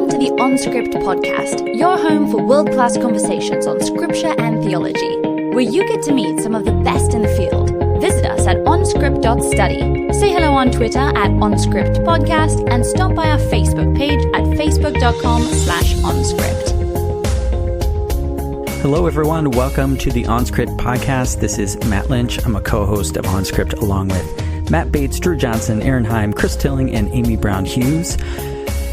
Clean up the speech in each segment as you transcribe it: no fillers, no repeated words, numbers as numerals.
Welcome to the OnScript podcast, your home for world-class conversations on scripture and theology, where you get to meet some of the best in the field. Visit us at onscript.study. Say hello on Twitter at OnScript Podcast, and stop by our Facebook page at facebook.com/OnScript. Hello, everyone. Welcome to the OnScript podcast. This is Matt Lynch. I'm a co-host of OnScript along with Matt Bates, Drew Johnson, Aaron Heim, Chris Tilling, and Amy Brown Hughes.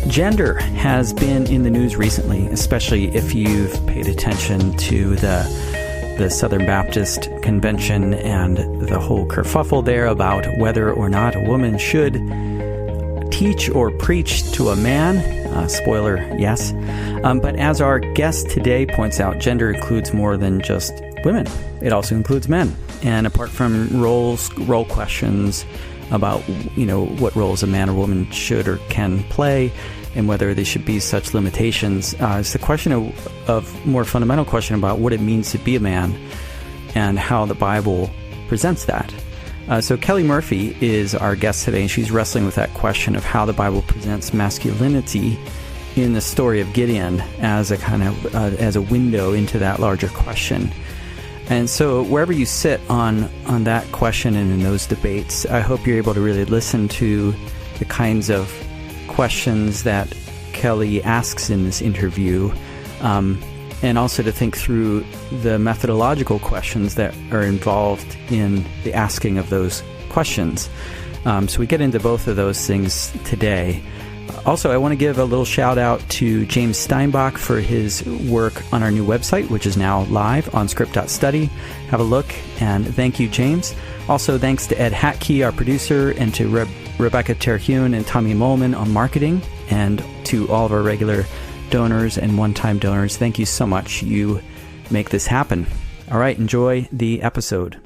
Gender has been in the news recently, especially if you've paid attention to the Southern Baptist Convention and the whole kerfuffle there about whether or not a woman should teach or preach to a man. Spoiler, yes. But as our guest today points out, gender includes more than just women. It also includes men. And apart from role questions about, what roles a man or woman should or can play and whether they should be such limitations, it's the question of more fundamental question about what it means to be a man and how the Bible presents that. So Kelly Murphy is our guest today, and she's wrestling with that question of how the Bible presents masculinity in the story of Gideon as a kind of as a window into that larger question. And so wherever you sit on that question and in those debates, I hope you're able to really listen to the kinds of questions that Kelly asks in this interview, and also to think through the methodological questions that are involved in the asking of those questions. So we get into both of those things today. Also, I want to give a little shout out to James Steinbach for his work on our new website, which is now live, onscript.study. Have a look, and thank you, James. Also, thanks to Ed Hatkey, our producer, and to Rebecca Terhune and Tommy Molman on marketing, and to all of our regular donors and one-time donors. Thank you so much. You make this happen. All right, enjoy the episode.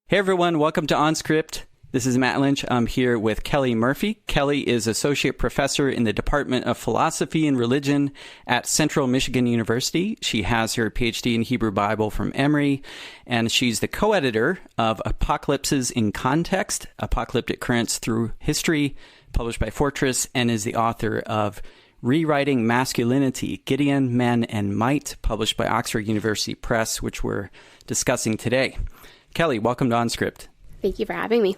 Hey, everyone. Welcome to OnScript. This is Matt Lynch. I'm here with Kelly Murphy. Kelly is Associate Professor in the Department of Philosophy and Religion at Central Michigan University. She has her Ph.D. in Hebrew Bible from Emory, and she's the co-editor of Apocalypses in Context, Apocalyptic Currents Through History, published by Fortress, and is the author of Rewriting Masculinity, Gideon, Men, and Might, published by Oxford University Press, which we're discussing today. Kelly, welcome to OnScript. Thank you for having me.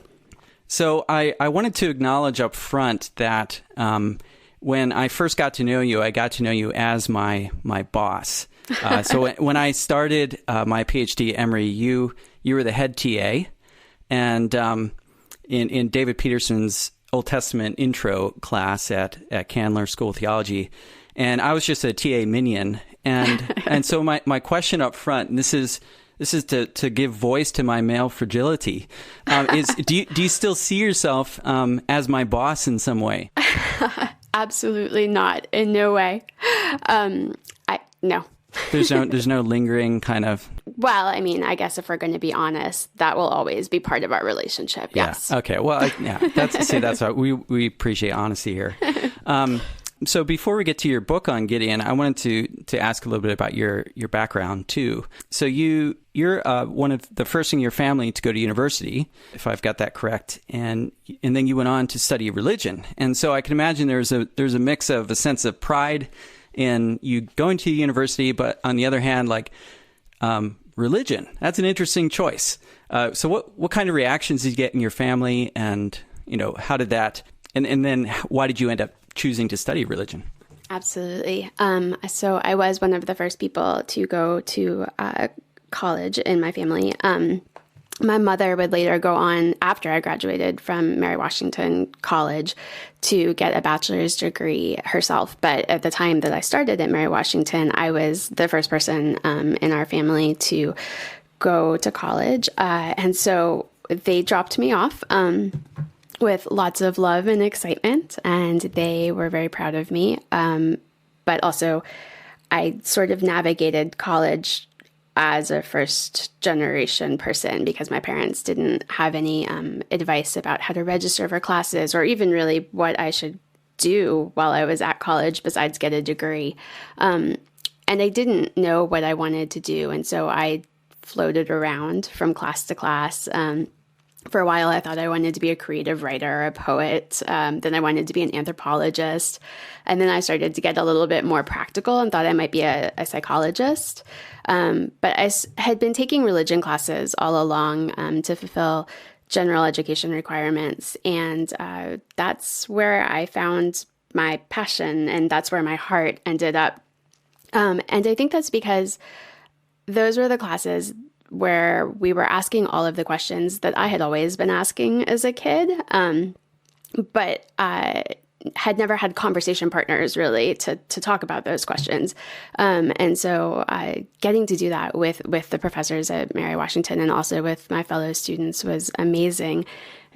So I wanted to acknowledge up front that when I first got to know you, I got to know you as my boss. So when I started my PhD at Emory, you were the head TA, and in David Peterson's Old Testament intro class at Candler School of Theology, and I was just a TA minion. And so my question up front, and this is to give voice to my male fragility. Is do you still see yourself as my boss in some way? Absolutely not. In no way. No. There's no lingering kind of. Well, I mean, I guess if we're going to be honest, that will always be part of our relationship. Yes. Yeah. Okay. Well, that's what we appreciate honesty here. So before we get to your book on Gideon, I wanted to ask a little bit about your background too. So you're one of the first in your family to go to university, if I've got that correct, and then you went on to study religion. And so I can imagine there's a mix of a sense of pride in you going to university, but on the other hand, religion. That's an interesting choice. So what kind of reactions did you get in your family, and how did that, and then why did you end up choosing to study religion? Absolutely. So I was one of the first people to go to college in my family. My mother would later go on, after I graduated from Mary Washington College, to get a bachelor's degree herself. But at the time that I started at Mary Washington, I was the first person in our family to go to college. And so they dropped me off with lots of love and excitement, and they were very proud of me. But also, I sort of navigated college as a first-generation person because my parents didn't have any advice about how to register for classes or even really what I should do while I was at college besides get a degree. And I didn't know what I wanted to do, and so I floated around from class to class. For a while, I thought I wanted to be a creative writer, a poet. Then I wanted to be an anthropologist. And then I started to get a little bit more practical and thought I might be a psychologist. But had been taking religion classes all along to fulfill general education requirements. And that's where I found my passion, and that's where my heart ended up. And I think that's because those were the classes where we were asking all of the questions that I had always been asking as a kid, but I had never had conversation partners really to talk about those questions. And so getting to do that with the professors at Mary Washington and also with my fellow students was amazing.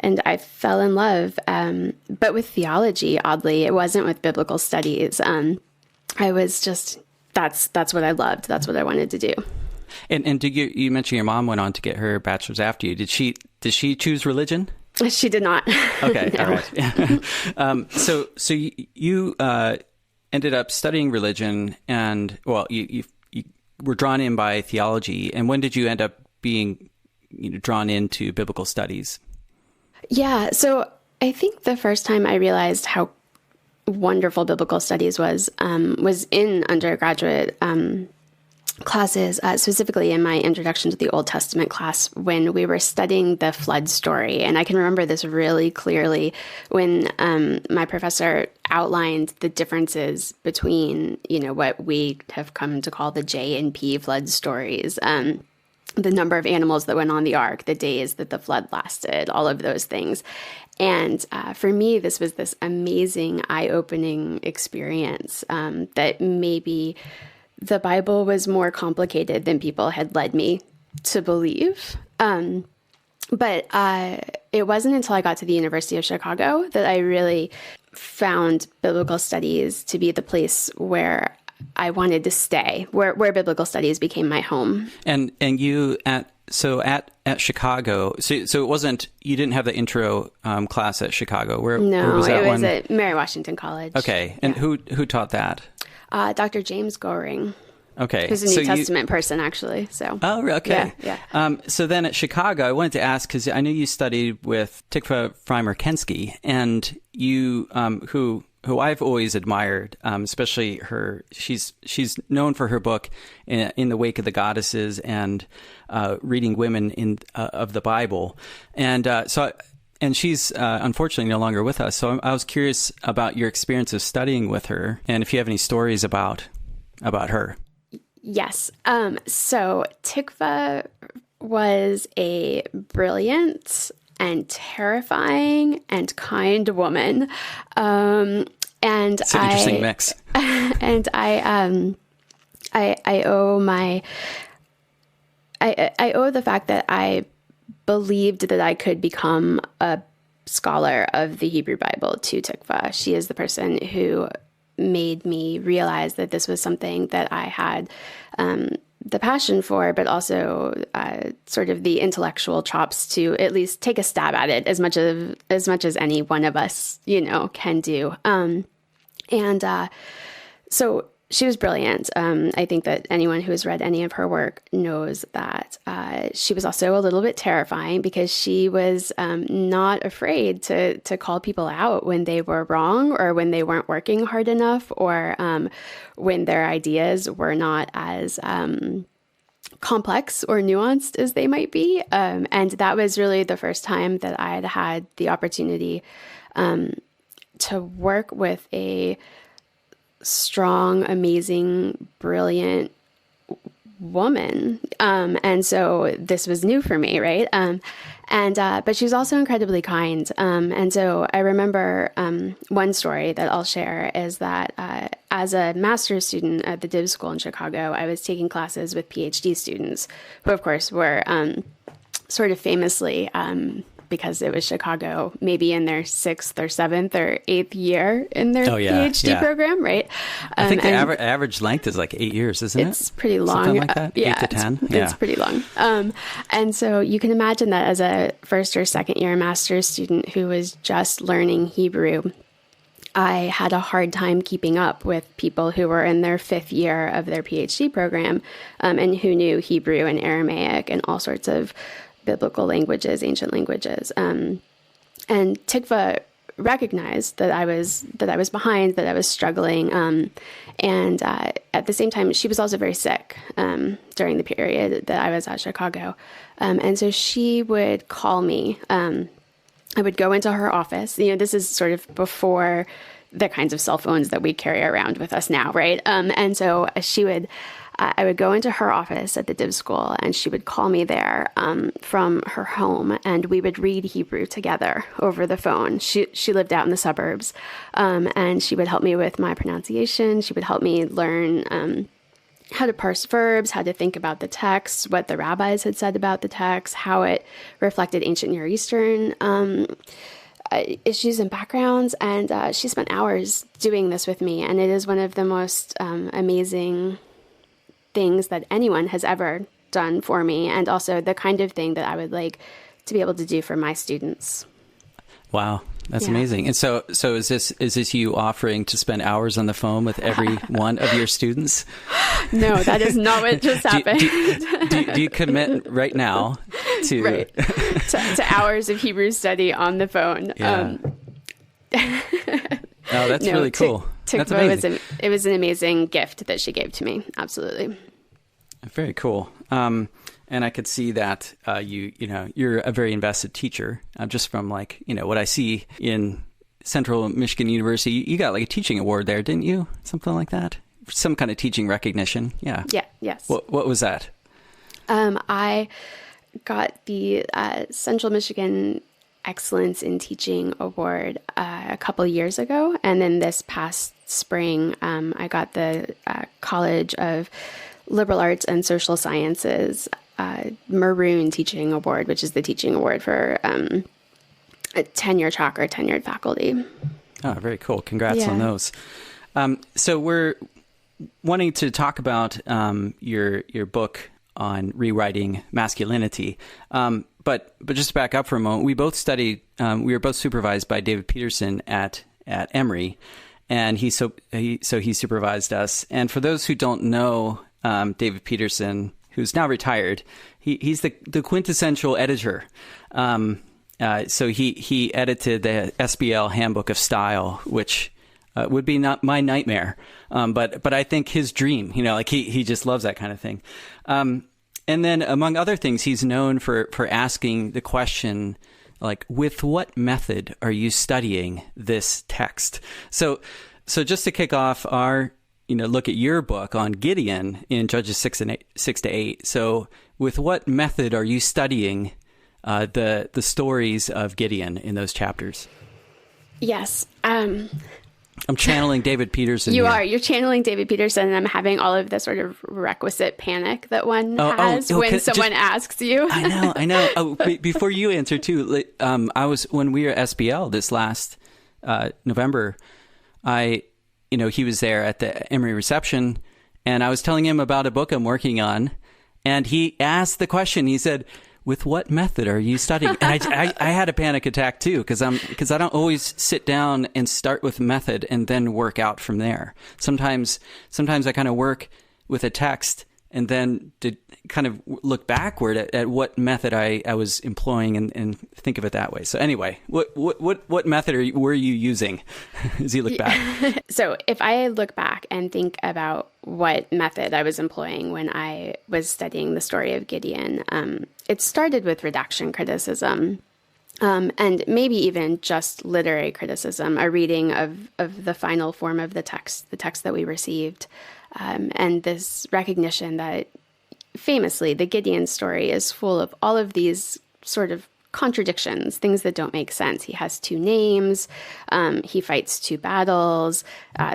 And I fell in love, but with theology, oddly. It wasn't with biblical studies. I was just, that's what I loved. That's what I wanted to do. And did you mentioned your mom went on to get her bachelor's after you. Did she choose religion? She did not. Okay, No. all right. So you ended up studying religion, and well, you were drawn in by theology. And when did you end up being drawn into biblical studies? Yeah, so I think the first time I realized how wonderful biblical studies was in undergraduate classes, specifically in my introduction to the Old Testament class, when we were studying the flood story. And I can remember this really clearly when my professor outlined the differences between, what we have come to call the J and P flood stories. The number of animals that went on the ark, the days that the flood lasted, all of those things. And for me, this was this amazing, eye-opening experience that maybe the Bible was more complicated than people had led me to believe. But it wasn't until I got to the University of Chicago that I really found biblical studies to be the place where I wanted to stay, where biblical studies became my home. And you at Chicago, so it wasn't, you didn't have the intro class at Chicago. Where was that? It was at Mary Washington College. Okay, and who taught that? Dr. James Goring. Okay. Who's a New Testament person, actually. So. Oh, okay. Yeah. So then at Chicago, I wanted to ask, because I knew you studied with Tikva Frymer-Kensky, and you, who I've always admired, especially her. She's known for her book in the Wake of the Goddesses and reading women of the Bible, and and she's unfortunately no longer with us. So I was curious about your experience of studying with her, and if you have any stories about her. Yes. So Tikva was a brilliant and terrifying and kind woman. And it's an interesting mix. And I owe the fact that I believed that I could become a scholar of the Hebrew Bible to Tikva. She is the person who made me realize that this was something that I had the passion for, but also sort of the intellectual chops to at least take a stab at it as much as any one of us, can do. So she was brilliant. I think that anyone who has read any of her work knows that she was also a little bit terrifying because she was not afraid to call people out when they were wrong or when they weren't working hard enough or when their ideas were not as complex or nuanced as they might be. And that was really the first time that I had the opportunity to work with a strong, amazing, brilliant woman. And so this was new for me, right? But she was also incredibly kind. And so I remember one story that I'll share is that as a master's student at the Div School in Chicago, I was taking classes with Ph.D. students who, of course, were sort of famously because it was Chicago, maybe in their 6th or 7th or 8th year in their PhD program, right? I think the average length is like 8 years, isn't it? It's pretty long. Something like that? 8 to 10? It's pretty long. And so you can imagine that as a first or second year master's student who was just learning Hebrew, I had a hard time keeping up with people who were in their 5th year of their PhD program and who knew Hebrew and Aramaic and all sorts of biblical languages, ancient languages. And Tikva recognized that I was behind, that I was struggling. And at the same time, she was also very sick during the period that I was at Chicago. And so she would call me. I would go into her office. This is sort of before the kinds of cell phones that we carry around with us now, right? And so I would go into her office at the Div School, and she would call me there from her home, and we would read Hebrew together over the phone. She lived out in the suburbs, and she would help me with my pronunciation. She would help me learn how to parse verbs, how to think about the text, what the rabbis had said about the text, how it reflected ancient Near Eastern issues and backgrounds. And she spent hours doing this with me. And it is one of the most amazing things that anyone has ever done for me. And also the kind of thing that I would like to be able to do for my students. Wow. That's amazing. And so is this you offering to spend hours on the phone with every one of your students? No, that is not what just happened. Do you commit right now to to hours of Hebrew study on the phone? Yeah. Oh, that's really cool. That's amazing. It was an amazing gift that she gave to me. Absolutely. Very cool. And I could see that you're a very invested teacher, just from what I see in Central Michigan University. You got like a teaching award there, didn't you? Something like that. Some kind of teaching recognition. Yeah. Yeah. Yes. What was that? I got the Central Michigan Excellence in Teaching Award a couple years ago, and then this past spring, I got the College of Liberal Arts and Social Sciences Maroon Teaching Award, which is the teaching award for a tenure track or tenured faculty. Oh, very cool. Congrats on those. So we're wanting to talk about your book on rewriting masculinity. But just to back up for a moment, we both studied, we were both supervised by David Peterson at Emory, and he supervised us. And for those who don't know David Peterson, who's now retired, he's the quintessential editor. So he edited the SBL Handbook of Style, which would be not my nightmare, but I think his dream. He just loves that kind of thing. And then, among other things, he's known for asking the question, with what method are you studying this text? So just to kick off our look at your book on Gideon in Judges 6-8. So with what method are you studying the stories of Gideon in those chapters? Yes. I'm channeling David Peterson. You're channeling David Peterson, and I'm having all of the sort of requisite panic that one has when someone asks you. I know. Oh, before you answer too, when we were at SBL this last November, he was there at the Emory reception, and I was telling him about a book I'm working on, and he asked the question. He said, with what method are you studying? And I had a panic attack too, because I don't always sit down and start with method and then work out from there. Sometimes I kind of work with a text and then to kind of look backward at what method I was employing and think of it that way. So anyway, what method were you using as you look back? So if I look back and think about what method I was employing when I was studying the story of Gideon, it started with redaction criticism, and maybe even just literary criticism, a reading of the final form of the text that we received, and this recognition that famously the Gideon story is full of all of these sort of contradictions, things that don't make sense. He has two names, he fights two battles,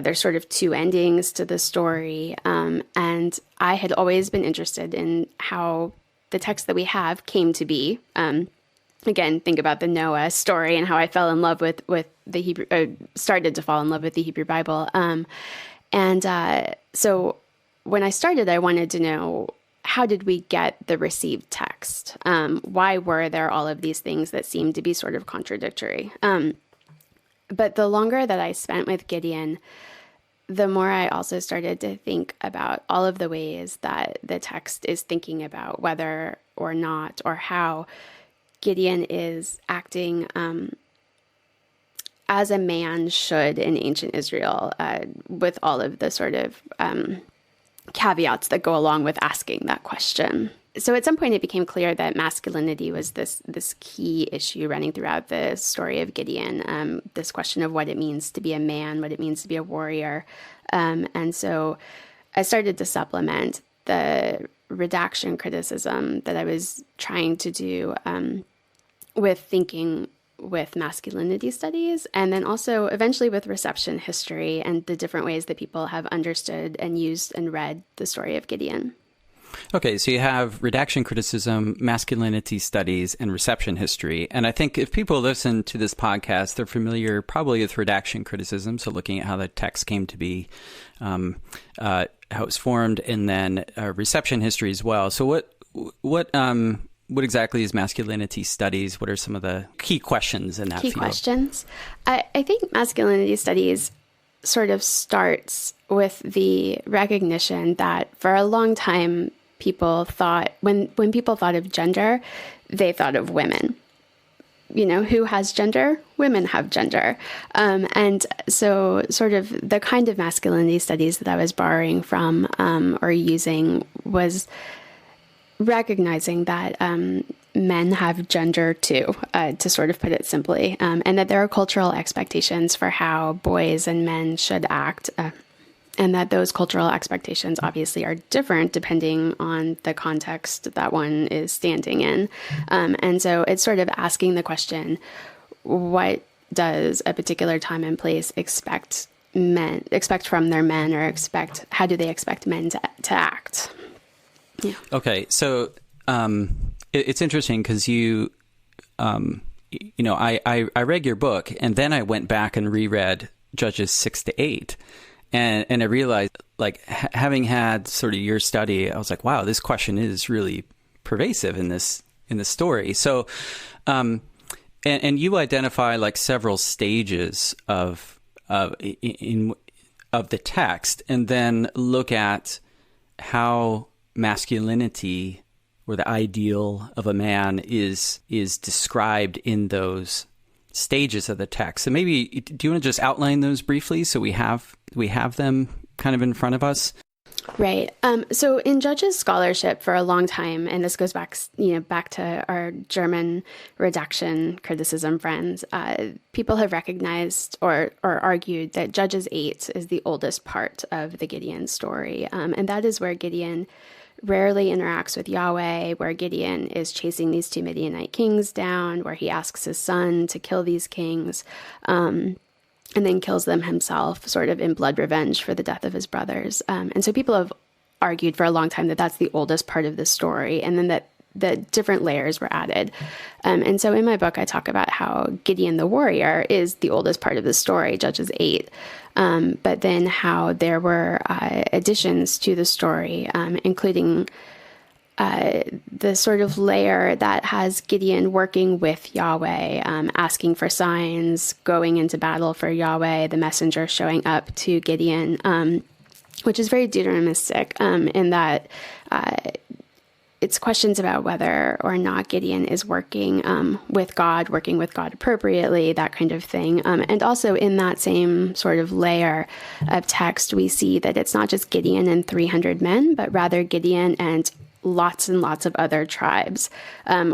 there's sort of two endings to the story, and I had always been interested in how the text that we have came to be. Again, think about the Noah story and how I fell in love with the Hebrew, started to fall in love with the Hebrew Bible. So when I started, I wanted to know, how did we get the received text? Why were there all of these things that seemed to be sort of contradictory? But the longer that I spent with Gideon, the more I also started to think about all of the ways that the text is thinking about whether or not or how Gideon is acting as a man should in ancient Israel, with all of the sort of caveats that go along with asking that question. So at some point it became clear that masculinity was this key issue running throughout the story of Gideon, this question of what it means to be a man, what it means to be a warrior. And so I started to supplement the redaction criticism that I was trying to do with thinking with masculinity studies, and then also eventually with reception history and the different ways that people have understood and used and read the story of Gideon. Okay, so you have redaction criticism, masculinity studies, and reception history. And I think if people listen to this podcast, they're familiar probably with redaction criticism, so looking at how the text came to be, how it was formed, and then reception history as well. So what exactly is masculinity studies? What are some of the key questions in that field? Key questions? I think masculinity studies sort of starts with the recognition that for a long time, people thought, when people thought of gender, they thought of women. You know, who has gender? Women have gender. And so sort of the kind of masculinity studies that I was borrowing from or using was recognizing that men have gender too, to sort of put it simply, and that there are cultural expectations for how boys and men should act, and that those cultural expectations obviously are different depending on the context that one is standing in. And so it's sort of asking the question, what does a particular time and place expect from their men, or how do they expect men to act? Yeah. Okay, so it's interesting because I read your book and then I went back and reread Judges 6-8, and I realized, like, having had sort of your study, I was like, wow, this question is really pervasive in this story. So, and you identify like several stages of the text, and then look at how masculinity, or the ideal of a man, is described in those stages of the text. So maybe, do you want to just outline those briefly so we have them kind of in front of us? Right. So in Judges scholarship for a long time, and this goes back to our German redaction criticism friends, people have recognized or argued that Judges 8 is the oldest part of the Gideon story. And that is where Gideon rarely interacts with Yahweh, where Gideon is chasing these two Midianite kings down, where he asks his son to kill these kings, and then kills them himself, sort of in blood revenge for the death of his brothers. And so people have argued for a long time that that's the oldest part of the story, and then that the different layers were added. And so in my book, I talk about how Gideon the warrior is the oldest part of the story, Judges 8, but then how there were additions to the story, including the sort of layer that has Gideon working with Yahweh, asking for signs, going into battle for Yahweh, the messenger showing up to Gideon, which is very Deuteronomistic in that it's questions about whether or not Gideon is working with God appropriately, that kind of thing. And also in that same sort of layer of text, we see that it's not just Gideon and 300 men, but rather Gideon and lots of other tribes,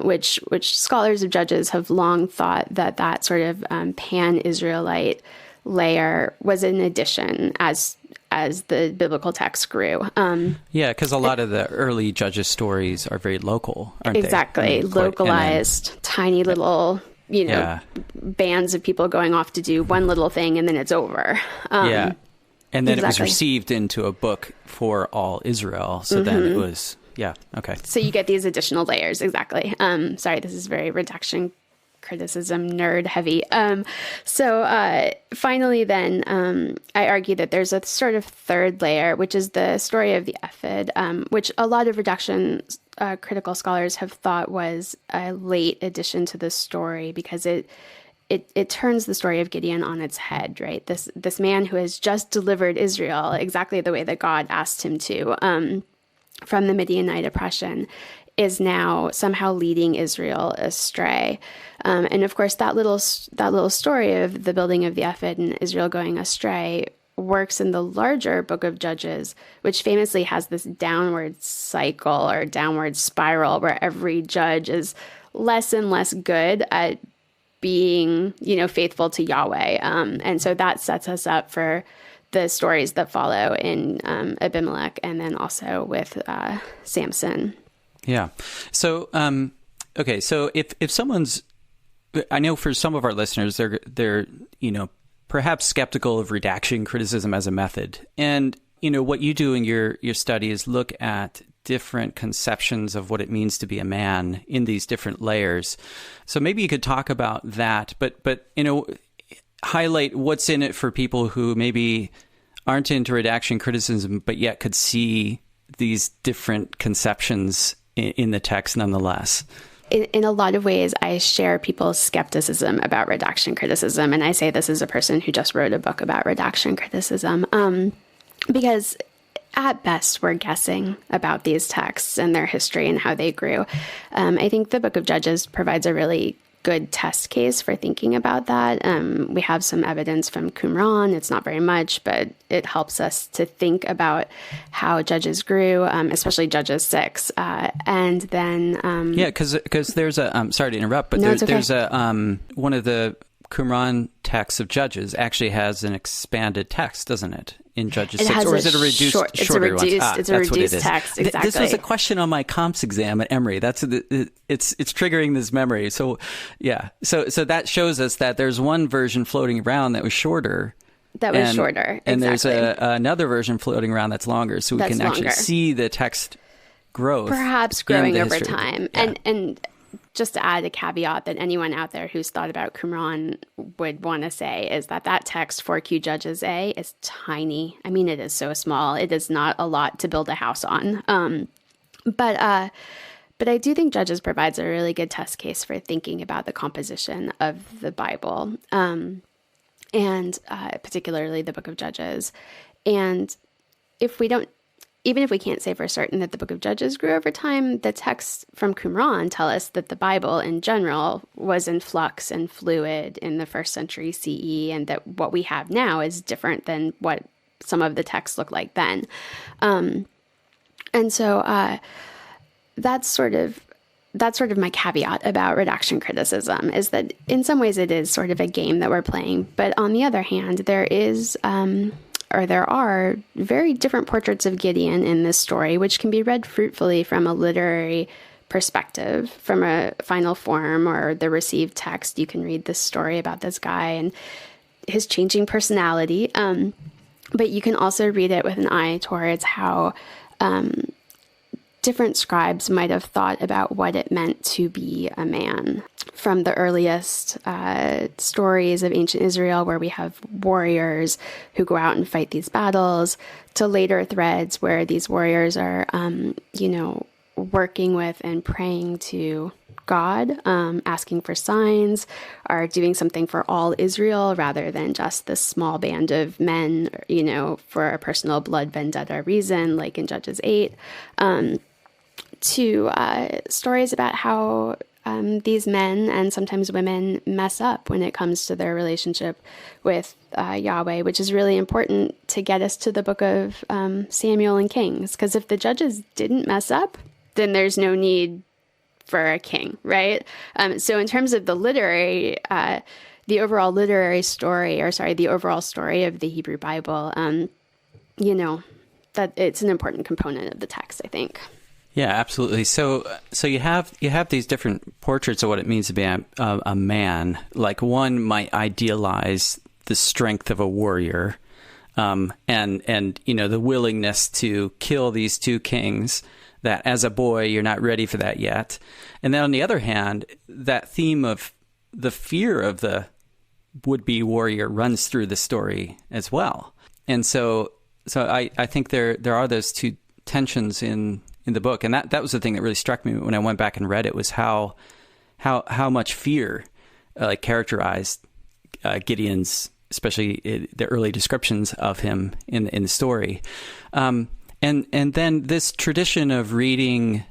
which scholars of Judges have long thought that sort of pan-Israelite layer was an addition as the biblical text grew. Yeah, because a lot of the early Judges stories are very local, aren't exactly. they? Localized, tiny little, bands of people going off to do one little thing, and then it's over. And then it was received into a book for all Israel. So then it was... Yeah. Okay. So you get these additional layers. Exactly. Sorry, this is very redaction criticism, nerd heavy. So finally, then, I argue that there's a sort of third layer, which is the story of the ephod, which a lot of redaction critical scholars have thought was a late addition to the story because it it turns the story of Gideon on its head, right? This man who has just delivered Israel exactly the way that God asked him to from the Midianite oppression is now somehow leading Israel astray. And of course, that little story of the building of the ephod and Israel going astray works in the larger book of Judges, which famously has this downward cycle or downward spiral where every judge is less and less good at being, faithful to Yahweh. And so that sets us up for the stories that follow in Abimelech and then also with Samson. Yeah. So, okay. So if someone's, I know for some of our listeners, they're perhaps skeptical of redaction criticism as a method. And, what you do in your study is look at different conceptions of what it means to be a man in these different layers. So maybe you could talk about that, but highlight what's in it for people who maybe aren't into redaction criticism, but yet could see these different conceptions in the text nonetheless. In a lot of ways, I share people's skepticism about redaction criticism. And I say this as a person who just wrote a book about redaction criticism, because at best, we're guessing about these texts and their history and how they grew. I think the book of Judges provides a really good test case for thinking about that. We have some evidence from Qumran. It's not very much, but it helps us to think about how Judges grew, especially Judges 6. And then... because there's a... sorry to interrupt, but there's a... one of the Qumran texts of Judges actually has an expanded text, doesn't it? In Judges 6, or is it a reduced, shorter one? It's a reduced text, exactly. This was a question on my comps exam at Emory. It's triggering this memory. So, yeah. So that shows us that there's one version floating around that was shorter. And there's another version floating around that's longer, so we can actually see the text growth. Perhaps growing over time. Yeah. And just to add a caveat that anyone out there who's thought about Qumran would want to say is that text 4Q Judges A is tiny. I mean, it is so small. It is not a lot to build a house on. But I do think Judges provides a really good test case for thinking about the composition of the Bible, and particularly the book of Judges. And even if we can't say for certain that the book of Judges grew over time, the texts from Qumran tell us that the Bible in general was in flux and fluid in the first century CE, and that what we have now is different than what some of the texts look like then. And so that's sort of my caveat about redaction criticism, is that in some ways it is sort of a game that we're playing. But on the other hand, there are very different portraits of Gideon in this story, which can be read fruitfully from a literary perspective, from a final form or the received text. You can read this story about this guy and his changing personality. But you can also read it with an eye towards how different scribes might have thought about what it meant to be a man. From the earliest stories of ancient Israel, where we have warriors who go out and fight these battles, to later threads where these warriors are, working with and praying to God, asking for signs, are doing something for all Israel rather than just this small band of men, for a personal blood vendetta reason, like in Judges 8, to stories about how these men and sometimes women mess up when it comes to their relationship with Yahweh, which is really important to get us to the book of Samuel and Kings. Because if the judges didn't mess up, then there's no need for a king, right? So in terms of the the overall story of the Hebrew Bible, that it's an important component of the text, I think. Yeah, absolutely. So you have these different portraits of what it means to be a man. Like one might idealize the strength of a warrior, and the willingness to kill these two kings. That as a boy you're not ready for that yet. And then on the other hand, that theme of the fear of the would-be warrior runs through the story as well. And so I think there are those two tensions in the book, and that was the thing that really struck me when I went back and read it, was how much fear characterized Gideon's, especially the early descriptions of him in the story. And then this tradition of reading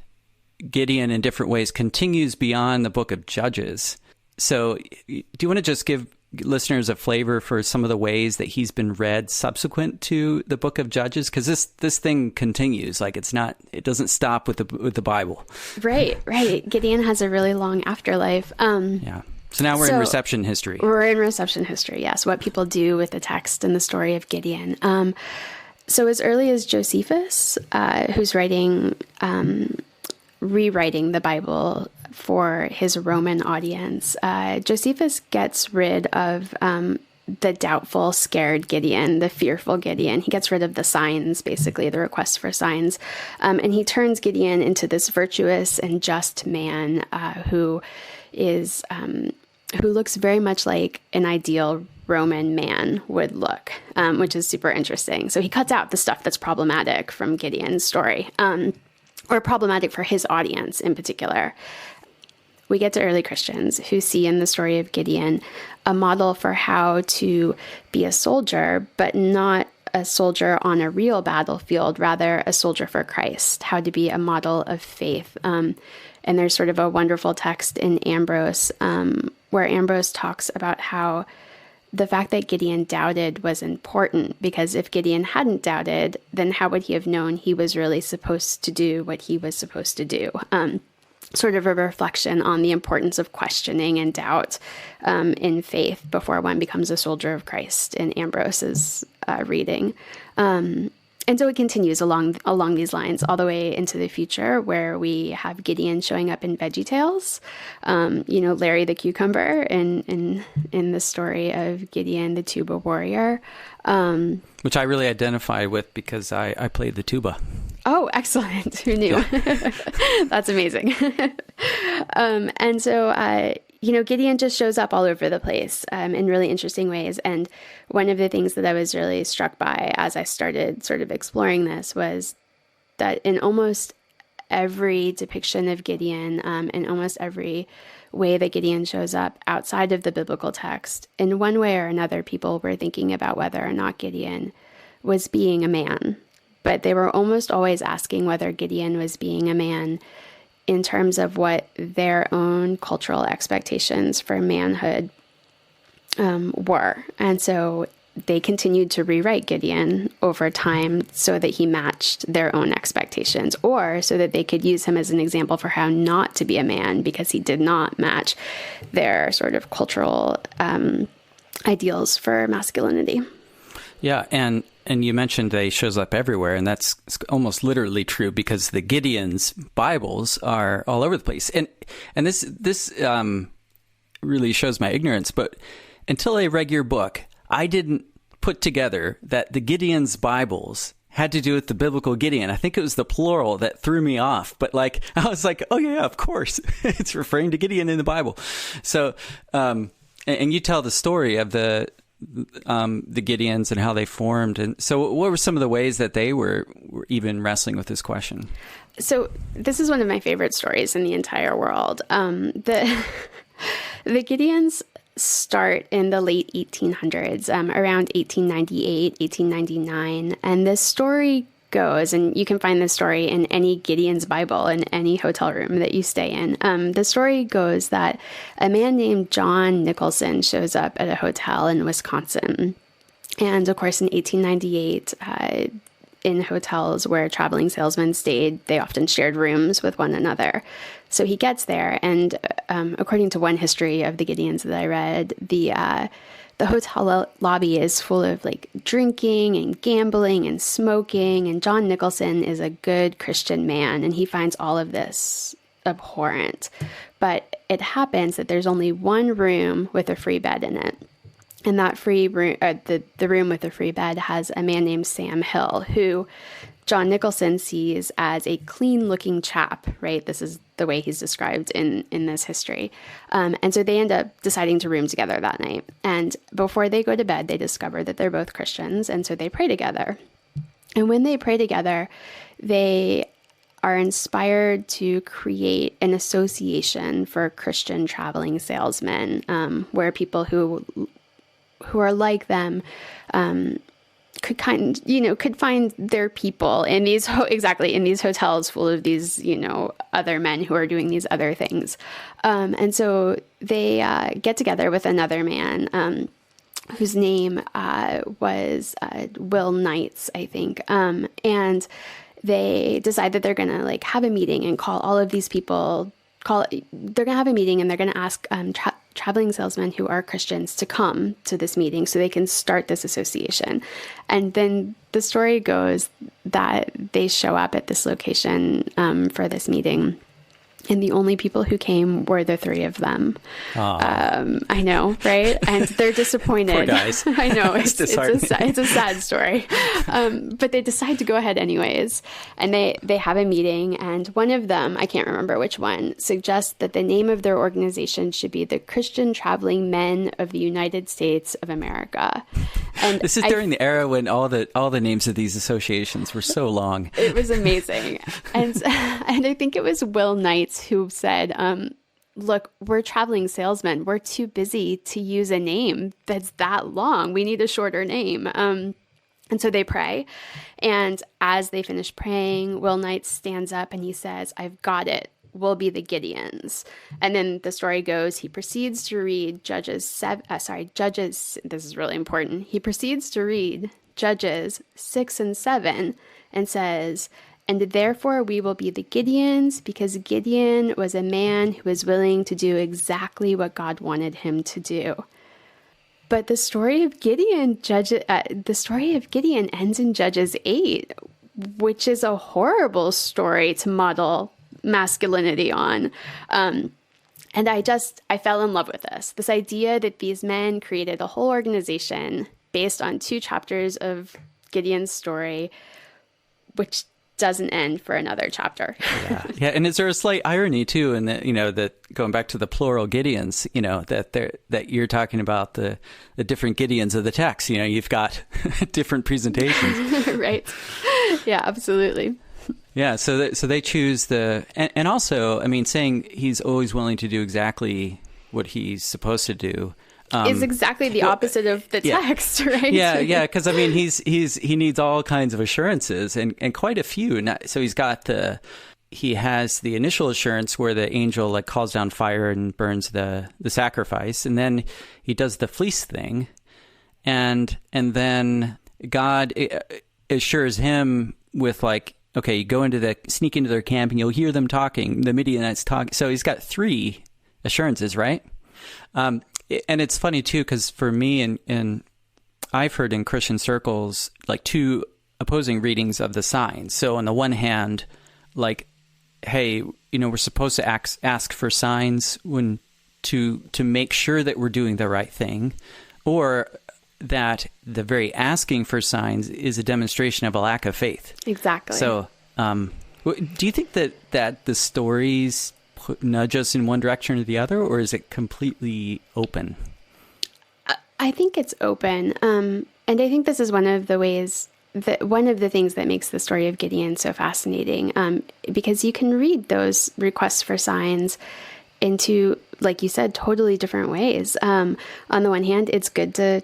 Gideon in different ways continues beyond the book of Judges. So do you want to just give listeners a flavor for some of the ways that he's been read subsequent to the book of Judges? Because this thing continues. Like it doesn't stop with the Bible. Right. Gideon has a really long afterlife. Yeah. So now we're in reception history. We're in reception history, yes. What people do with the text and the story of Gideon. So as early as Josephus, who's rewriting the Bible for his Roman audience, Josephus gets rid of the doubtful, scared Gideon, the fearful Gideon. He gets rid of the signs, basically, the request for signs. And he turns Gideon into this virtuous and just man who looks very much like an ideal Roman man would look, which is super interesting. So he cuts out the stuff that's problematic from Gideon's story, or problematic for his audience in particular. We get to early Christians who see in the story of Gideon a model for how to be a soldier, but not a soldier on a real battlefield, rather a soldier for Christ, how to be a model of faith. And there's sort of a wonderful text in Ambrose where Ambrose talks about how the fact that Gideon doubted was important, because if Gideon hadn't doubted, then how would he have known he was really supposed to do what he was supposed to do? Sort of a reflection on the importance of questioning and doubt in faith before one becomes a soldier of Christ in Ambrose's reading. And so it continues along these lines all the way into the future, where we have Gideon showing up in VeggieTales, Larry the cucumber in the story of Gideon the Tuba Warrior. Which I really identified with because I played the tuba. Oh, excellent. Who knew? Yeah. That's amazing. And so, Gideon just shows up all over the place in really interesting ways. And one of the things that I was really struck by as I started sort of exploring this was that in almost every depiction of Gideon, in almost every way that Gideon shows up outside of the biblical text, in one way or another, people were thinking about whether or not Gideon was being a man. But they were almost always asking whether Gideon was being a man in terms of what their own cultural expectations for manhood were. And so they continued to rewrite Gideon over time so that he matched their own expectations, or so that they could use him as an example for how not to be a man, because he did not match their sort of cultural ideals for masculinity. Yeah, and you mentioned that he shows up everywhere, and that's almost literally true, because the Gideon's Bibles are all over the place. And this really shows my ignorance, but until I read your book, I didn't put together that the Gideon's Bibles had to do with the biblical Gideon. I think it was the plural that threw me off, but I was like, oh yeah, of course, it's referring to Gideon in the Bible. So, and you tell the story of the Gideons and how they formed. And so what were some of the ways that they were even wrestling with this question? So this is one of my favorite stories in the entire world. The Gideons start in the late 1800s, around 1898, 1899. And this story goes, and you can find this story in any Gideon's Bible in any hotel room that you stay in. The story goes that a man named John Nicholson shows up at a hotel in Wisconsin. And of course, in 1898, in hotels where traveling salesmen stayed, they often shared rooms with one another. So he gets there, and according to one history of the Gideons that I read, the hotel lobby is full of drinking and gambling and smoking, and John Nicholson is a good Christian man, and he finds all of this abhorrent. But it happens that there's only one room with a free bed in it. And that free room, the room with the free bed, has a man named Sam Hill, who John Nicholson sees as a clean-looking chap, right? This is the way he's described in this history. And so they end up deciding to room together that night. And before they go to bed, they discover that they're both Christians, and so they pray together. And when they pray together, they are inspired to create an association for Christian traveling salesmen, where people who are like them could find their people in these in these hotels full of these other men who are doing these other things, and so they get together with another man whose name was Will Knights, I think, and they decide that they're gonna like have a meeting and call all of these people. They're gonna have a meeting and they're gonna ask traveling salesmen who are Christians to come to this meeting so they can start this association. And then the story goes that they show up at this location for this meeting. And the only people who came were the three of them. I know, right? And they're disappointed. Poor guys. I know. It's a sad story. But they decide to go ahead anyways. And they have a meeting. And one of them, I can't remember which one, suggests that the name of their organization should be the Christian Traveling Men of the United States of America. And this is during the era when all the names of these associations were so long. It was amazing. And I think it was Will Knights who said, look, we're traveling salesmen. We're too busy to use a name that's that long. We need a shorter name. And so they pray. And as they finish praying, Will Knights stands up and he says, I've got it. We'll be the Gideons. And then the story goes, he proceeds to read Judges, this is really important. He proceeds to read Judges 6 and 7 and says, and therefore we will be the Gideons, because Gideon was a man who was willing to do exactly what God wanted him to do. But the story of Gideon ends in Judges 8, which is a horrible story to model masculinity on. And I fell in love with this idea that these men created a whole organization based on 2 chapters of Gideon's story, which doesn't end for another chapter. Yeah. And is there a slight irony too in that, that going back to the plural Gideons, that you're talking about the different Gideons of the text, you've got different presentations. Right. Yeah, absolutely. Yeah. So they choose and also, saying he's always willing to do exactly what he's supposed to do. Is exactly the opposite of the text, right? Yeah, because he needs all kinds of assurances and quite a few. So he has the initial assurance where the angel calls down fire and burns the sacrifice, and then he does the fleece thing, and then God assures him with okay, you sneak into their camp and you'll hear them talking, the Midianites talking. So he's got 3 assurances, right? And it's funny too, because for me, and I've heard in Christian circles, 2 opposing readings of the signs. So on the one hand, hey, we're supposed to ask for signs to make sure that we're doing the right thing, or that the very asking for signs is a demonstration of a lack of faith. Exactly. So, do you think that the stories nudge us in one direction or the other, or is it completely open? I think it's open. And I think this is one of the things that makes the story of Gideon so fascinating, because you can read those requests for signs into, like you said, totally different ways. On the one hand, it's good to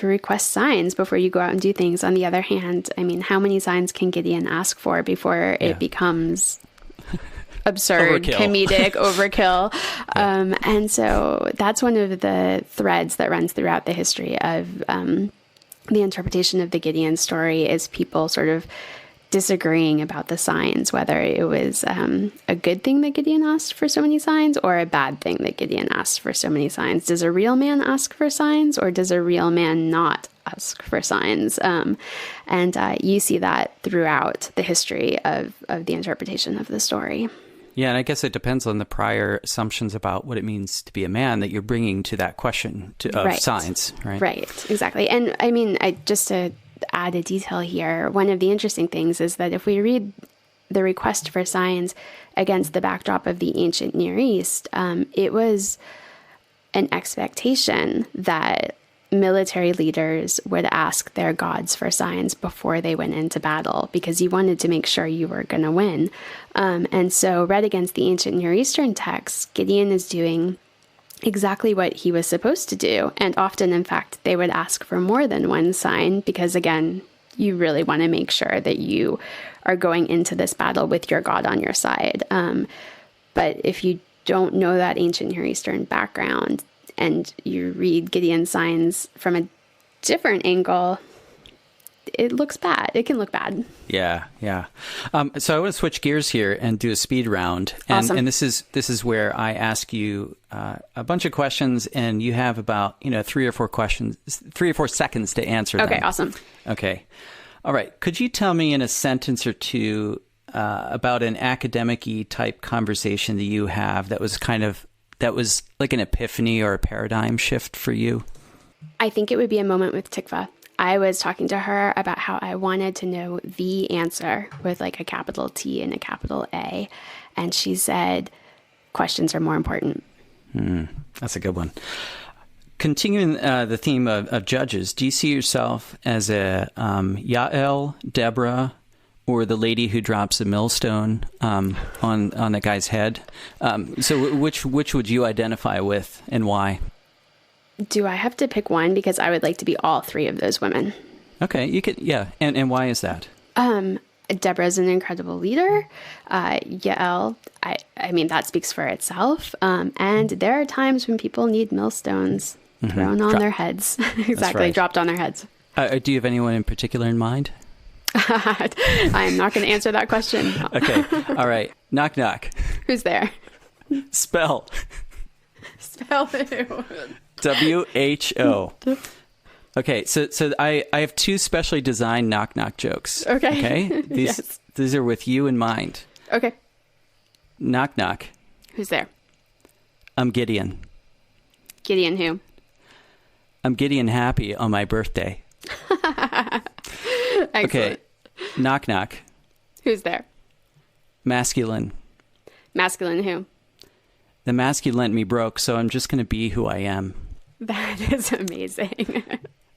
request signs before you go out and do things. On the other hand, how many signs can Gideon ask for before it becomes absurd, comedic, overkill? And so that's one of the threads that runs throughout the history of the interpretation of the Gideon story, is people sort of disagreeing about the signs, whether it was a good thing that Gideon asked for so many signs or a bad thing that Gideon asked for so many signs. Does a real man ask for signs, or does a real man not ask for signs? And you see that throughout the history of the interpretation of the story. Yeah, and I guess it depends on the prior assumptions about what it means to be a man that you're bringing to that question of signs, right? Right, exactly. And just to add a detail here, one of the interesting things is that if we read the request for signs against the backdrop of the ancient Near East, it was an expectation that military leaders would ask their gods for signs before they went into battle because you wanted to make sure you were going to win. And so read against the ancient Near Eastern texts, Gideon is doing exactly what he was supposed to do. And often, in fact, they would ask for more than one sign because, again, you really want to make sure that you are going into this battle with your God on your side. But if you don't know that ancient Near Eastern background and you read Gideon's signs from a different angle, it looks bad. It can look bad. Yeah. So I want to switch gears here and do a speed round. And, Awesome. and this is where I ask you a bunch of questions, and you have about 3 or 4 seconds to answer them. Okay, awesome. Okay. All right. Could you tell me in a sentence or two about an academic-y type conversation that you have that was like an epiphany or a paradigm shift for you? I think it would be a moment with Tikva. I was talking to her about how I wanted to know the answer with like a capital T and a capital A. And she said, questions are more important. That's a good one. Continuing the theme of judges, do you see yourself as a Yael, Deborah, or the lady who drops a millstone on the guy's head? So which would you identify with and why? Do I have to pick one? Because I would like to be all three of those women. Okay, you could, yeah. And why is that? Deborah's an incredible leader. Yael, I mean, that speaks for itself. And there are times when people need millstones thrown on their heads. Exactly, right. Dropped on their heads. Do you have anyone in particular in mind? I am not going to answer that question. Okay, all right. Knock, knock. Who's there? Spell. Spell who? WHO. Okay, so I have 2 specially designed knock knock jokes. Okay. These are with you in mind. Okay. Knock knock. Who's there? I'm Gideon. Gideon who? I'm Gideon happy on my birthday. Excellent. Okay. Knock knock. Who's there? Masculine. Masculine who? The masculine me broke, so I'm just going to be who I am. That is amazing.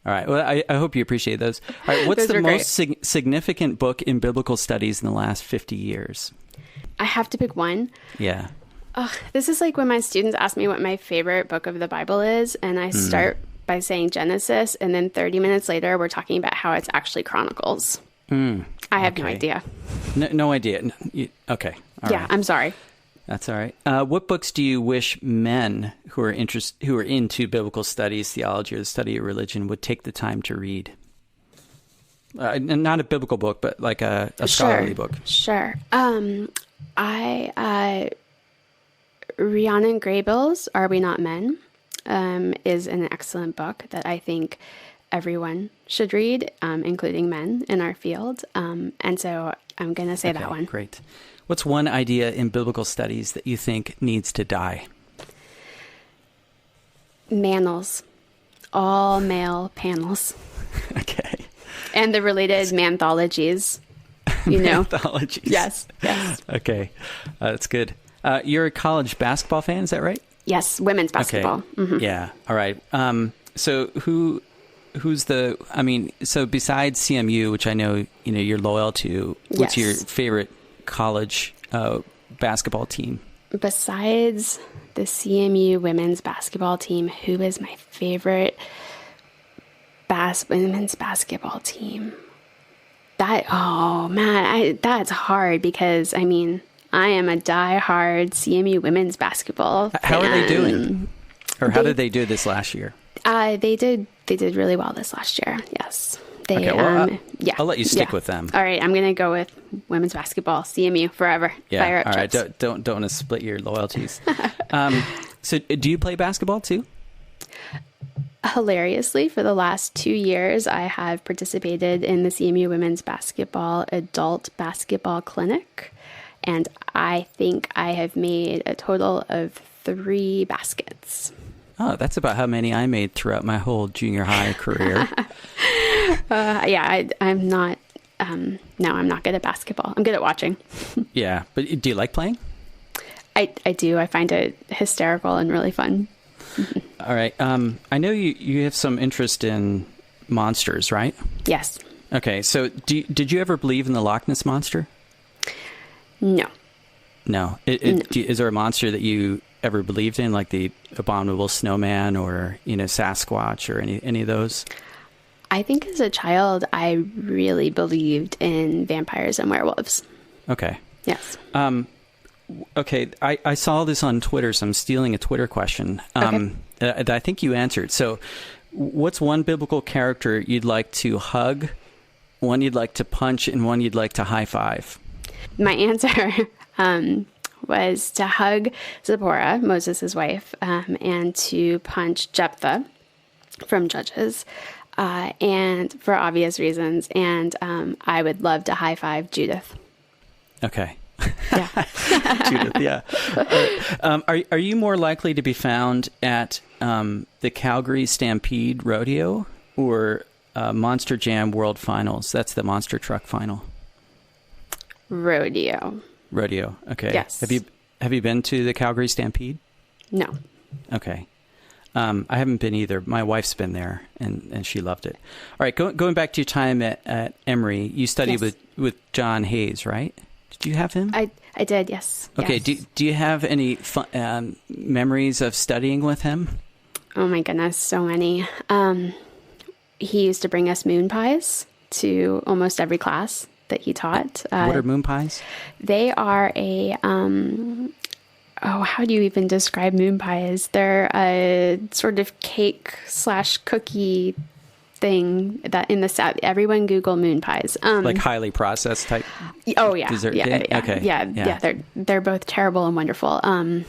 All right. Well, I hope you appreciate those. All right. What's Those the were most significant book in biblical studies in the last 50 years? I have to pick one. Yeah. This is like when my students ask me what my favorite book of the Bible is, and I start by saying Genesis, and then 30 minutes later, we're talking about how it's actually Chronicles. I have no idea. No idea. Okay. All Yeah, right. I'm sorry. That's all right. What books do you wish men who are into biblical studies, theology, or the study of religion would take the time to read? Not a biblical book, but like a scholarly book. Sure. Rhiannon Graybill's Are We Not Men is an excellent book that I think everyone should read, including men in our field. And so I'm going to say that one. Great. What's one idea in biblical studies that you think needs to die? Manels. All male panels. Okay. And the related manthologies, you know. Anthologies. Yes. Okay. That's good. You're a college basketball fan, is that right? Yes, women's basketball. Okay. Mm-hmm. Yeah. All right. So so besides CMU, which I know, you're loyal to, what's your favorite college basketball team? Besides the CMU women's basketball team, who is my favorite women's basketball team? That's hard because, I am a diehard CMU women's basketball fan. How are they doing? Or how did they do this last year? They did really well this last year. Yes. I'll let you stick with them. All right, I'm going to go with women's basketball, CMU forever. Yeah. Fire up all right. chips. Don't want to split your loyalties. So do you play basketball too? Hilariously, for the last 2 years, I have participated in the CMU Women's Basketball Adult Basketball Clinic, and I think I have made a total of 3 baskets. Oh, that's about how many I made throughout my whole junior high career. I'm not. No, I'm not good at basketball. I'm good at watching. Yeah, but do you like playing? I do. I find it hysterical and really fun. All right. I know you have some interest in monsters, right? Yes. Okay. So did you ever believe in the Loch Ness Monster? No. No. Is there a monster that you ever believed in, like the Abominable Snowman or, Sasquatch or any of those? I think as a child, I really believed in vampires and werewolves. Okay. Yes. Okay. I saw this on Twitter, so I'm stealing a Twitter question that I think you answered. So what's one biblical character you'd like to hug, one you'd like to punch, and one you'd like to high five? My answer was to hug Zipporah, Moses' wife, and to punch Jephthah from Judges, and for obvious reasons. And I would love to high five Judith. Okay. Yeah. Judith, yeah. Are you more likely to be found at the Calgary Stampede Rodeo or Monster Jam World Finals? That's the monster truck final. Rodeo. Okay. Yes. Have you been to the Calgary Stampede? No. Okay. I haven't been either. My wife's been there, and she loved it. All right. Going back to your time at Emory, you studied with John Hayes, right? Did you have him? I did, yes. Okay. Yes. Do you have any memories of studying with him? Oh my goodness, so many. He used to bring us moon pies to almost every class that he taught. What are moon pies? They are how do you even describe moon pies? They're a sort of cake/cookie thing that in the South, everyone Google moon pies. Like highly processed type. Oh yeah, dessert yeah, thing? yeah, Okay. yeah. They're both terrible and wonderful. And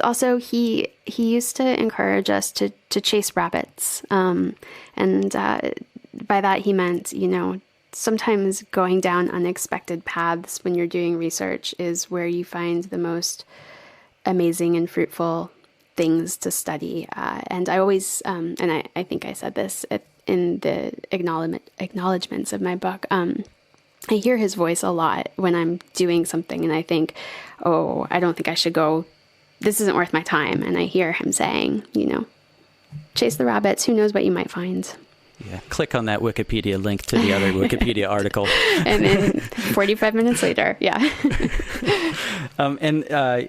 also he used to encourage us to chase rabbits. And by that he meant, sometimes going down unexpected paths when you're doing research is where you find the most amazing and fruitful things to study. And I always, and I think I said this in the acknowledgments of my book, I hear his voice a lot when I'm doing something and I think, oh, I don't think I should go. This isn't worth my time. And I hear him saying, chase the rabbits. Who knows what you might find. Yeah. Click on that Wikipedia link to the other Wikipedia article. And then 45 minutes later. Yeah. I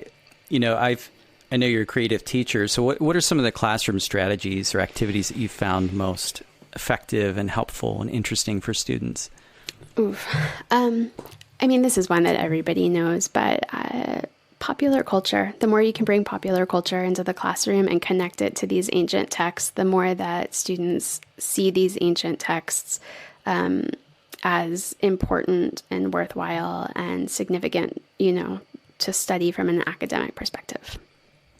know you're a creative teacher. So what are some of the classroom strategies or activities that you found most effective and helpful and interesting for students? Oof. This is one that everybody knows, but popular culture. The more you can bring popular culture into the classroom and connect it to these ancient texts, the more that students see these ancient texts as important and worthwhile and significant, to study from an academic perspective.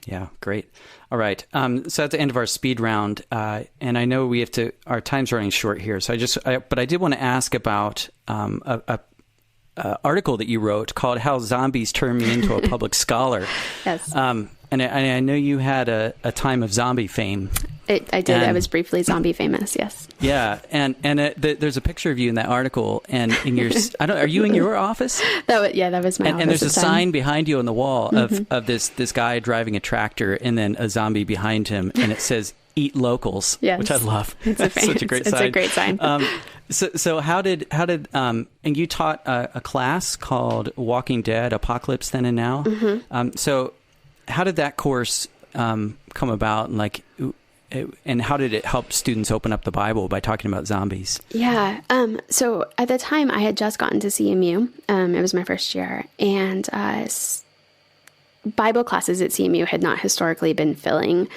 Yeah, great. All right. So at the end of our speed round, and I know our time's running short here. So but I did want to ask about a article that you wrote called "How Zombies Turned Me into a Public Scholar." Yes. And I know you had a time of zombie fame. I did. I was briefly zombie famous. Yes. Yeah, and there's a picture of you in that article, and in your are you in your office? That was my office. And there's a sign behind you on the wall of this guy driving a tractor, and then a zombie behind him, and it says "Eat Locals," yes. which I love. It's such a great sign. It's a great sign. So how did and you taught a class called Walking Dead, Apocalypse Then and Now. Mm-hmm. So how did that course come about, and how did it help students open up the Bible by talking about zombies? Yeah. So at the time I had just gotten to CMU. It was my first year, and Bible classes at CMU had not historically been filling.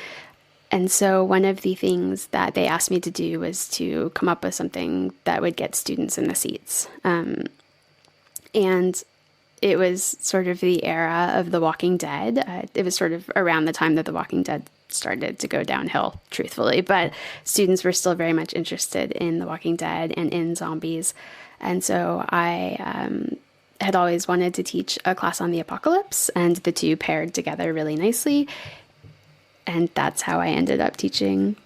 And so one of the things that they asked me to do was to come up with something that would get students in the seats. And it was sort of the era of The Walking Dead. It was sort of around the time that The Walking Dead started to go downhill, truthfully. But students were still very much interested in The Walking Dead and in zombies. And so I had always wanted to teach a class on the apocalypse, and the two paired together really nicely. And that's how I ended up teaching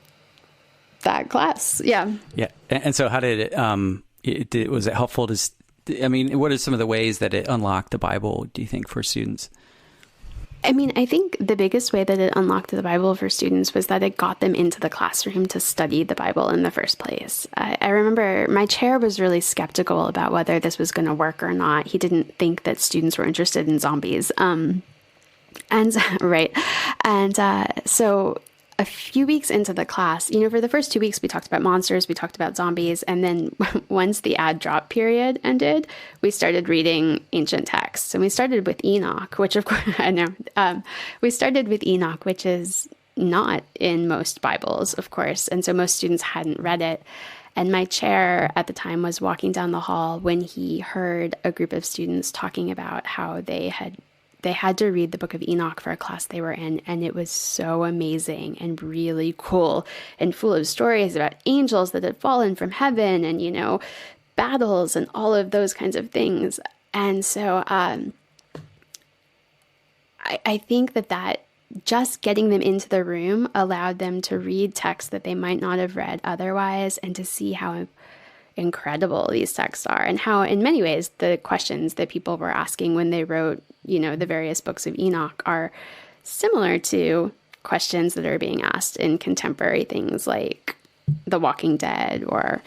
that class. Yeah. Yeah. And so how did it, was it helpful to, what are some of the ways that it unlocked the Bible, do you think, for students? I mean, I think the biggest way that it unlocked the Bible for students was that it got them into the classroom to study the Bible in the first place. I remember my chair was really skeptical about whether this was going to work or not. He didn't think that students were interested in zombies. Right. And so a few weeks into the class, for the first 2 weeks, we talked about monsters, we talked about zombies. And then once the ad drop period ended, we started reading ancient texts. And we started with Enoch, which of course, I know, we started with Enoch, which is not in most Bibles, of course. And so most students hadn't read it. And my chair at the time was walking down the hall when he heard a group of students talking about how they had to read the book of Enoch for a class they were in, and it was so amazing and really cool and full of stories about angels that had fallen from heaven and, battles and all of those kinds of things. And so I think that just getting them into the room allowed them to read texts that they might not have read otherwise and to see how incredible these texts are and how, in many ways, the questions that people were asking when they wrote, the various books of Enoch are similar to questions that are being asked in contemporary things like The Walking Dead or,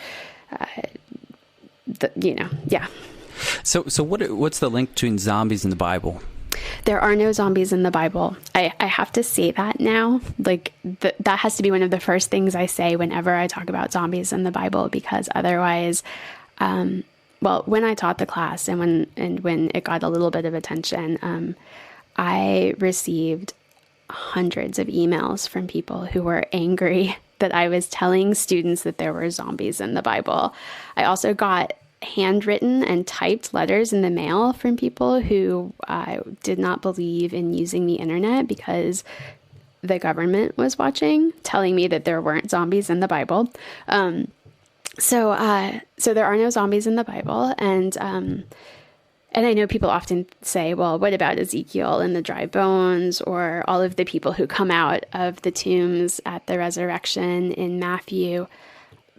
yeah. So what's the link between zombies and the Bible? There are no zombies in the Bible. I have to say that now. That has to be one of the first things I say whenever I talk about zombies in the Bible, because otherwise, when I taught the class and when it got a little bit of attention, I received hundreds of emails from people who were angry that I was telling students that there were zombies in the Bible. I also got handwritten and typed letters in the mail from people who did not believe in using the internet because the government was watching, telling me that there weren't zombies in the Bible. So there are no zombies in the Bible. And I know people often say, well, what about Ezekiel and the dry bones, or all of the people who come out of the tombs at the resurrection in Matthew?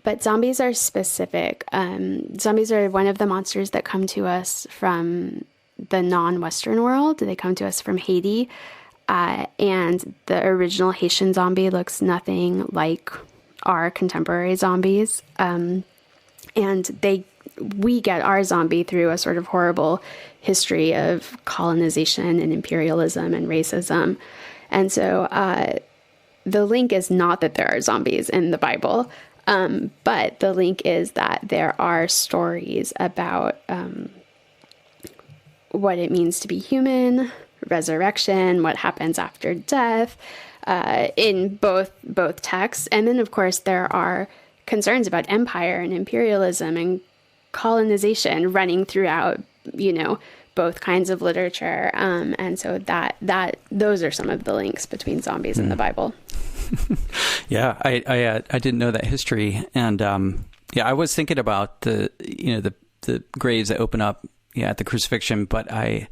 But zombies are specific. Zombies are one of the monsters that come to us from the non-Western world. They come to us from Haiti. And the original Haitian zombie looks nothing like our contemporary zombies. And we get our zombie through a sort of horrible history of colonization and imperialism and racism. And so the link is not that there are zombies in the Bible. But the link is that there are stories about what it means to be human, resurrection, what happens after death, in both texts. And then, of course, there are concerns about empire and imperialism and colonization running throughout, both kinds of literature. And so that those are some of the links between zombies and the Bible. Yeah, I didn't know that history, and I was thinking about the graves that open up at the crucifixion, but I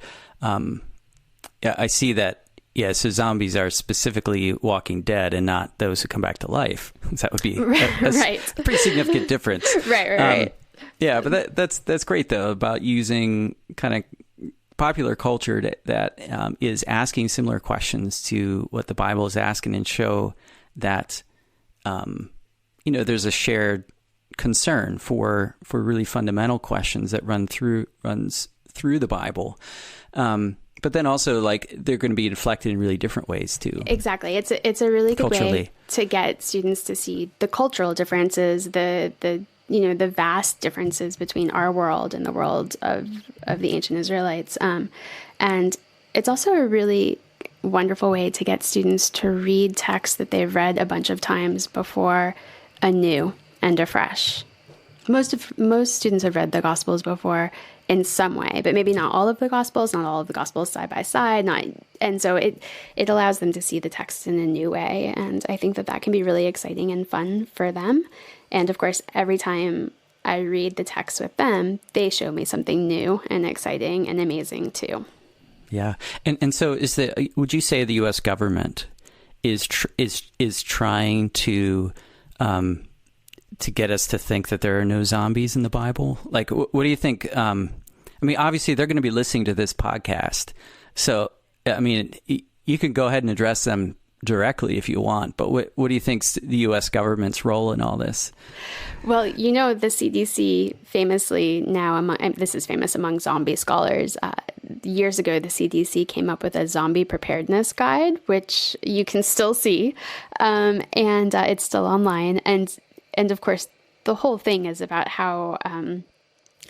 see that so zombies are specifically Walking Dead and not those who come back to life. That would be right. A pretty significant difference. Right. Yeah, but that's great though, about using kind of popular culture that is asking similar questions to what the Bible is asking, and show that there's a shared concern for really fundamental questions that runs through the Bible. But then also, they're going to be inflected in really different ways too. Exactly. It's a really good way to get students to see the cultural differences, the vast differences between our world and the world of the ancient Israelites. And it's also a really wonderful way to get students to read texts that they've read a bunch of times before anew and afresh. Most students have read the Gospels before in some way, but maybe not all of the Gospels side by side. And so it allows them to see the text in a new way. And I think that can be really exciting and fun for them. And of course, every time I read the text with them, they show me something new and exciting and amazing too. Yeah. And so would you say the U.S. government is trying to get us to think that there are no zombies in the Bible? What do you think? Obviously they're going to be listening to this podcast. So, you can go ahead and address them directly if you want, but what do you think's the U.S. government's role in all this? Well, the CDC famously now, this is famous among zombie scholars, years ago, the CDC came up with a zombie preparedness guide, which you can still see, and it's still online. And of course, the whole thing is about how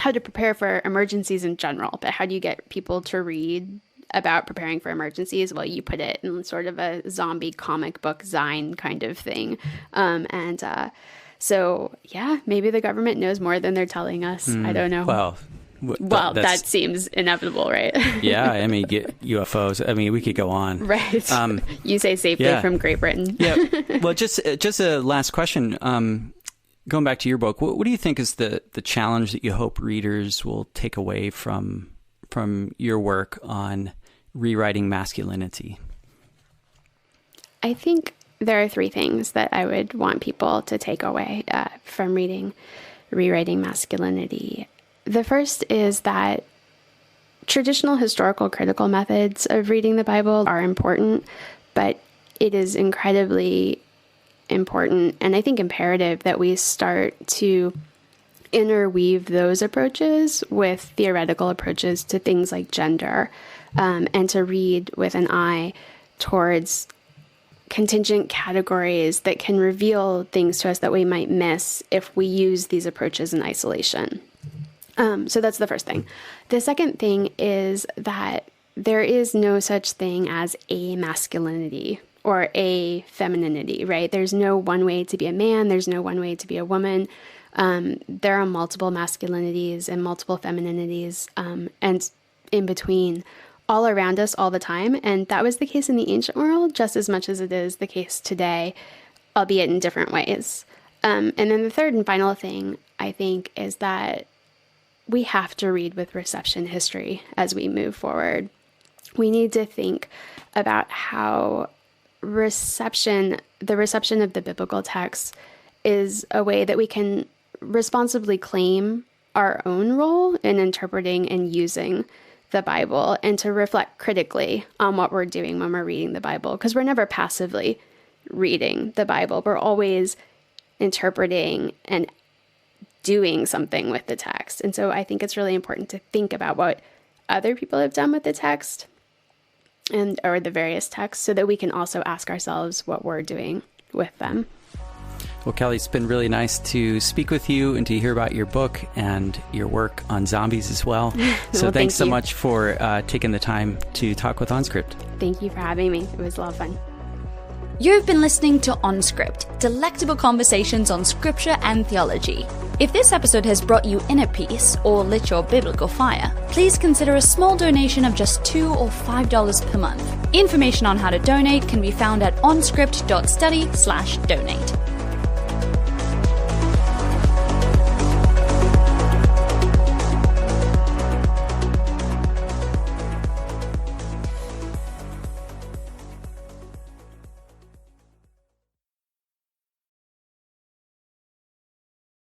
to prepare for emergencies in general, but how do you get people to read about preparing for emergencies? Well, you put it in sort of a zombie comic book zine kind of thing. So yeah, maybe the government knows more than they're telling us. I don't know. Well, that seems inevitable, right? Yeah, I mean, get UFOs. I mean, we could go on. Right. You say safely from Great Britain. Yeah. Well, just a last question. Going back to your book, what do you think is the challenge that you hope readers will take away from your work on rewriting masculinity? I think there are three things that I would want people to take away from reading Rewriting Masculinity. The first is that traditional historical critical methods of reading the Bible are important, but it is incredibly important and I think imperative that we start to interweave those approaches with theoretical approaches to things like gender, and to read with an eye towards contingent categories that can reveal things to us that we might miss if we use these approaches in isolation. So that's the first thing. The second thing is that there is no such thing as a masculinity or a femininity, right? There's no one way to be a man. There's no one way to be a woman. There are multiple masculinities and multiple femininities, and in between, all around us all the time. And that was the case in the ancient world just as much as it is the case today, albeit in different ways. And then the third and final thing, I think, is that we have to read with reception history as we move forward. We need to think about how the reception of the biblical text is a way that we can responsibly claim our own role in interpreting and using the Bible, and to reflect critically on what we're doing when we're reading the Bible, because we're never passively reading the Bible. We're always interpreting and doing something with the text. And so I think it's really important to think about what other people have done with the text or the various texts, so that we can also ask ourselves what we're doing with them. Well, Kelly, it's been really nice to speak with you and to hear about your book and your work on zombies as well. So thanks so much for taking the time to talk with OnScript. Thank you for having me. It was a lot of fun. You've been listening to OnScript, delectable conversations on scripture and theology. If this episode has brought you inner peace or lit your biblical fire, please consider a small donation of just $2 or $5 per month. Information on how to donate can be found at onscript.study/donate.